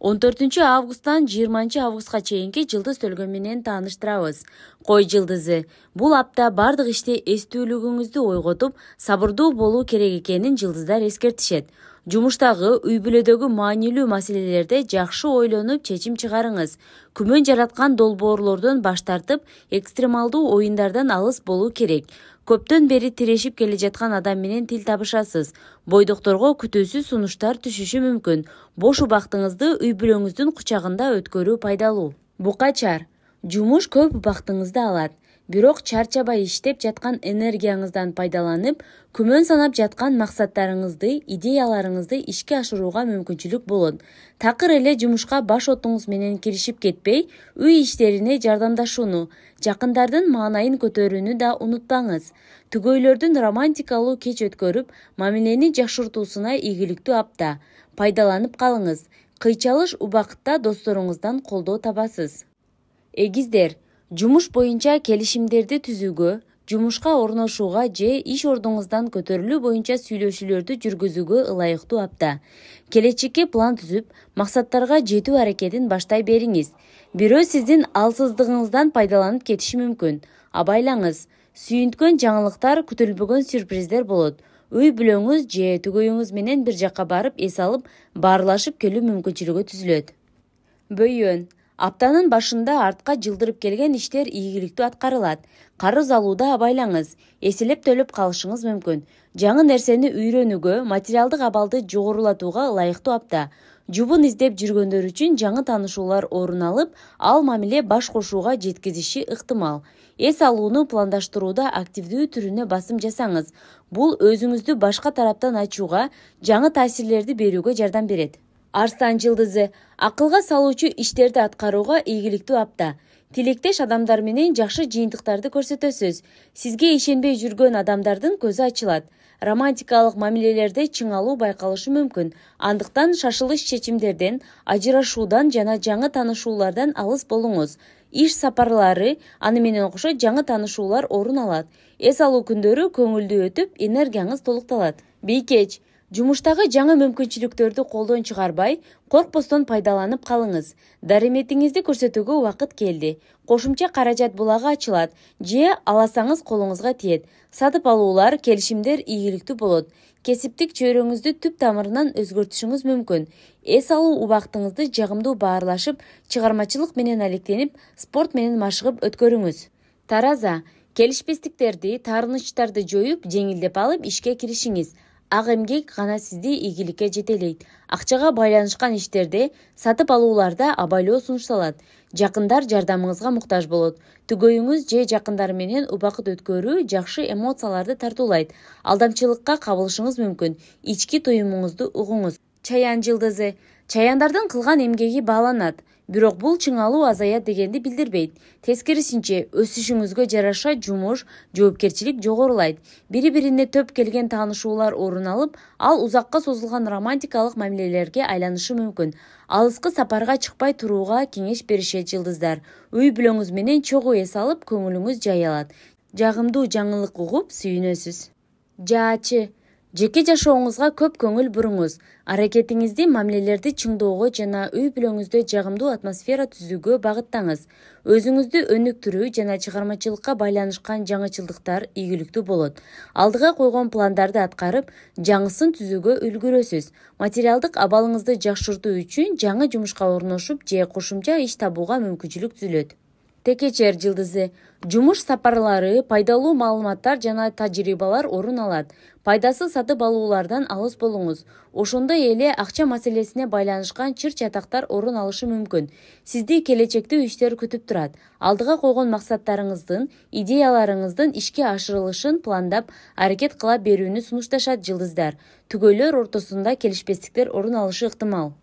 14-августтан 20-августка чейинки жылдыз төлгөн менен тааныштырабыз. Кой жылдызы. Бул апта бардык иште эстүүлүгүңүздү ойготуп, сабырдуу болуу керек экенин жылдыздар эскертишет. Жумуштагы, үй-бүлөдөгү маанилүү маселелерде жакшы ойлонуп чечим чыгарыңыз. Күмөн жараткан долбоорлордон баш тартып, экстремалдуу оюндардан алыс болуу керек. Көптөн бери тирешип келе жаткан адам менен тил табышасыз. Бойдокторго күтүүсүз сунуштар түшүшү мүмкүн. Бош убактыңызды үй-бүлөңүздүн кучагында өткөрүү пайдалуу. Букачар. Жумуш көп убактыңызды алат. Бирок чарчабай иштеп жаткан энергияңыздан пайдаланып, күмөн санап жаткан максаттарыңызды, идеяларыңызды ишке ашырууга мүмкүнчүлүк болот. Такыр эле жумушка баш отуңуз менен киришип кетпей, үй иштерине жардамдашууну, жакындардын маанайын көтөрүүнү да унутпаңыз. Түгөйлөрдүн романтикалуу кеч өткөрүп, мамилени жакшыртуусуна ийгиликтүү апта. Пайдаланып калыңыз. Кыйчалыш убакытта досторуңуздан колдоо табасыз. Эгиздер. Жумуш боюнча келишимдерди түзүүгө, жумушка орношууга же иш ордуңуздан көтөрүлүү боюнча сүйлөшүүлөрдү жүргүзүүгө ылайыктуу апта. Келечекке план түзүп, максаттарга жетүү аракетин баштай бериңиз. Бирөө сиздин алсыздыгыңыздан пайдаланып кетиши мүмкүн. Абайлаңыз. Сүйүнткөн жаңылыктар, күтүлбөгөн сюрприздер болот. Үй-бүлөңүз же түгөйүңүз менен бир жакка барып эс алып, баарлашып келүү мүмкүнчүлүгү түзүлөт. Бөйөн. Аптанын башында артка жылдырып келген иштер ийгиликтүү аткарылат. Карыз алууда абайлаңыз. Эселеп төлөп калышыңыз мүмкүн. Жаңы нерсени үйрөнүүгө, материалдык абалды жогорулатууга ылайыктуу апта. Жубун издеп жүргөндөр үчүн жаңы таанышуулар орун алып, ал мамиле баш кошууга жеткизиши ыктымал. Эс алууну пландаштырууда активдүү түрүнө басым жасаңыз. Бул өзүңүздү башка тараптан ачууга, жаңы таасирлерди берүүгө жардам берет. Арстан жылдызы. Акылга салуучу иштерди аткарууга ийгиликтүү апта. Тилектеш адамдар менен жакшы жыйынтыктарды көрсөтөсүз. Сизге ишенбей жүргөн адамдардын көзү ачылат. Романтикалык мамилелерде чыңалуу байкалышы мүмкүн. Андыктан шашылыш чечимдерден, ажырашуудан жана жаңы таанышуулардан алыс болуңуз. Иш сапарлары, аны менен кошо жаңы таанышуулар орун алат. Эс алуу күндөрү көңүлдүү өтүп, энергияңыз толукталат. Бийкеч. Жумуштагы жаңы мүмкүнчүлүктөрдү колдон чыгарбай, коркпостон пайдаланып калыңыз. Дарыметиңизди көрсөтүүгө убакыт келди. Кошумча каражат булагы ачылат, же аласаңыз колуңузга тиет. Сатып алуулар, келишимдер ийгиликтүү болот. Кесиптик чөйрөңүздү түп тамырынан өзгөртүшүңүз мүмкүн. Эс алуу убактыңызды жагымдуу баарлашып, чыгармачылык менен алектенип, спорт менен машыгып өткөрүңүз. Тараза. Келишпестиктерди, таарынычтарды жоюп, жеңилдеп алып ишке киришиңиз. Ак эмгек гана сизди ийгиликке жетелейт. Акчага байланышкан иштерде, сатып алууларда абайлоо сунушталат. Жакындар жардамыңызга муктаж болот. Түгөйүңүз же жакындар менен убакыт өткөрүү жакшы эмоцияларды тартуулайт. Алдамчылыкка кабылышыңыз мүмкүн. Ички туюмуңузду угуңуз. Чаян жылдызы. Чаяндардын кылган эмгеги бааланат. Бирок бул чыңалуу азаят дегенди билдирбейт. Тескерисинче, өсүшүңүзгө жараша жумуш, жоопкерчилик жогорулайт. Бири-бирине төп келген таанышуулар орун алып, ал узакка созулган романтикалык мамилелерге айланышы мүмкүн. Алыскы сапарга чыкпай турууга кеңеш беришет жылдыздар. Үй-бүлөңүз менен чогуу эс алып, көңүлүңүз жай алат. Жагымдуу жаңылык угуп, сүйүнөсүз. Жаачы. Жеке жашооңузга көп көңүл буруңуз. Аракетиңизди мамилелерди чыңдоого жана үй-бүлөңүздө жагымдуу атмосфера түзүүгө багыттаңыз. Өзүңүздү өнүктүрүү жана чыгармачылыкка байланышкан жаңычылдыктар ийгиликтүү болот. Алдыга койгон пландарды аткарып, жаңысын түзүүгө үлгүрөсүз. Материалдык абалыңызды жакшыртуу үчүн жаңы жумушка орношуп же кошумча иш табууга мүмкүнчүлүк түзүлөт. Текечер жылдызы. Жумуш сапарлары, пайдалуу маалыматтар жана тажрыйбалар орун алат. Пайдасыз сатып алуулардан алыс болуңуз. Ошондой эле акча маселесине байланышкан чыр-чатактар орун алышы мүмкүн. Сизди келечекте иштер күтүп турат. Алдыга койгон максаттарыңыздын, идеяларыңыздын ишке ашырылышын пландап, аракет кыла берүүнү сунушташат жылдыздар. Түгөйлөр ортосунда келишпестиктер орун алышы ыктымал.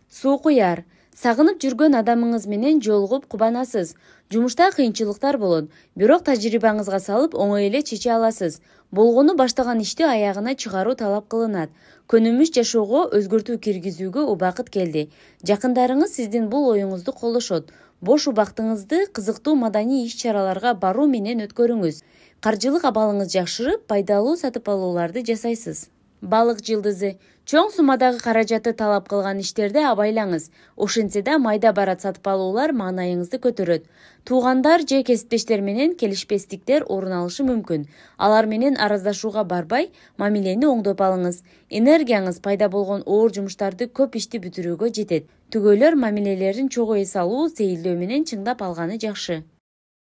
Суу куяр. Сагынып жүргөн адамыңыз менен жолугуп кубанасыз. Жумушта кыйынчылыктар болот, бирок тажрыйбаңызга салып оңой эле чече аласыз. Болгону баштаган ишти аягына чыгаруу талап кылынат. Көнүмүш жашоого өзгөртүү киргизүүгө убакыт келди. Жакындарыңыз сиздин бул оюңузду колдошот. Бош убактыңызды кызыктуу маданий иш-чараларга баруу менен өткөрүңүз. Каржылык абалыңыз жакшырып, пайдалуу сатып алууларды жасайсыз. Балык жылдызы. Чоң суммадагы каражатты талап кылган иштерди абайлаңыз. Ошентсе да майда барат сатып алуулар маанайыңызды көтөрөт. Туугандар же кесиптештер менен келишпестиктер орун алышы мүмкүн. Алар менен араздашууга барбай, мамилени оңдоп алыңыз. Энергияңыз пайда болгон оор жумуштарды көп ишти бүтүрүүгө жетет. Түгөйлөр мамилелерин чогуу эс алуу, сейилдөө менен чыңдап алганы жакшы.